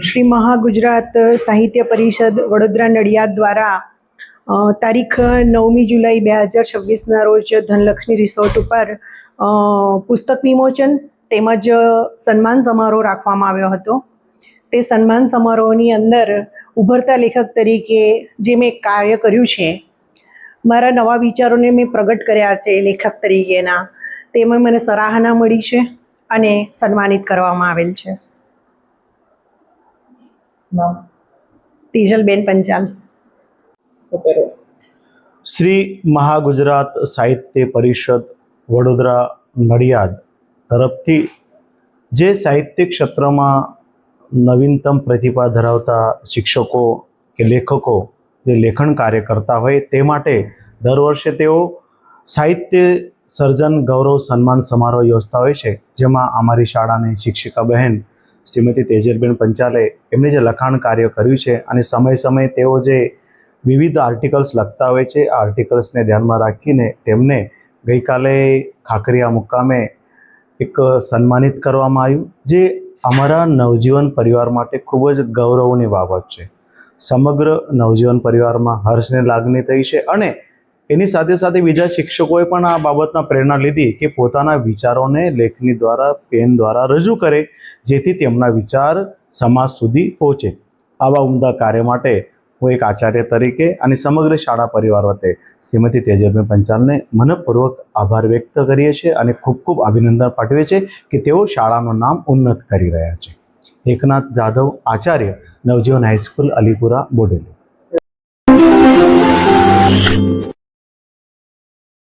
શ્રી મહાગુજરાત સાહિત્ય પરિષદ વડોદરા નડિયાદ દ્વારા તારીખ 9મી જુલાઈ 2026ના રોજ ધનલક્ષ્મી રિસોર્ટ ઉપર પુસ્તક વિમોચન તેમજ સન્માન સમારોહ રાખવામાં આવ્યો હતો. તે સન્માન સમારોહની અંદર ઉભરતા લેખક તરીકે જે મેં કાર્ય કર્યું છે, મારા નવા વિચારોને મેં પ્રગટ કર્યા છે લેખક તરીકેના, તેમાં મને સરાહના મળી છે અને સન્માનિત કરવામાં આવેલ છે. તેજલબેન પંચાલ. શ્રી મહાગુજરાત સાહિત્ય પરિષદ વડોદરા નડિયાદ તરફથી જે સાહિત્ય ક્ષેત્રમાં નવીનતમ પ્રતિભા ધરાવતા શિક્ષકો કે લેખકો જે લેખન કાર્ય કરતા હોય તે માટે દર વર્ષે તેઓ સાહિત્ય સર્જન ગૌરવ સન્માન સમારોહ યોજતા હોય છે, જેમાં અમારી શાળાની શિક્ષિકા બહેન શ્રીમતી તેજલબેન પંચાલે એમને જે લખાણ કાર્ય કર્યું છે અને સમય સમયે તેઓ જે વિવિધ આર્ટિકલ્સ લખતા હોય છે, આ આર્ટિકલ્સને ધ્યાનમાં રાખીને તેમને ગઈકાલે ખાખરિયા મુકામે એક સન્માનિત કરવામાં આવ્યું, જે અમારા નવજીવન પરિવાર માટે ખૂબ જ ગૌરવની બાબત છે. સમગ્ર નવજીવન પરિવારમાં હર્ષની લાગણી થઈ છે અને એની સાથે સાથે બીજા શિક્ષકોએ પણ આ બાબતમાં પ્રેરણા લીધી કે પોતાના વિચારોને લેખની દ્વારા પેન દ્વારા રજૂ કરે, જેથી તેમના વિચાર સમાજ સુધી પહોંચે. આવા ઉમદા કાર્ય માટે હું એક આચાર્ય તરીકે અને સમગ્ર શાળા પરિવાર વતી શ્રીમતી તેજલબેન પંચાલને મનપૂર્વક આભાર વ્યક્ત કરીએ છીએ અને ખૂબ ખૂબ અભિનંદન પાઠવીએ છીએ કે તેઓ શાળાનું નામ ઉન્નત કરી રહ્યા છે. એકનાથ જાધવ, આચાર્ય, નવજીવન હાઈસ્કૂલ, અલીપુરા, બોડેલી.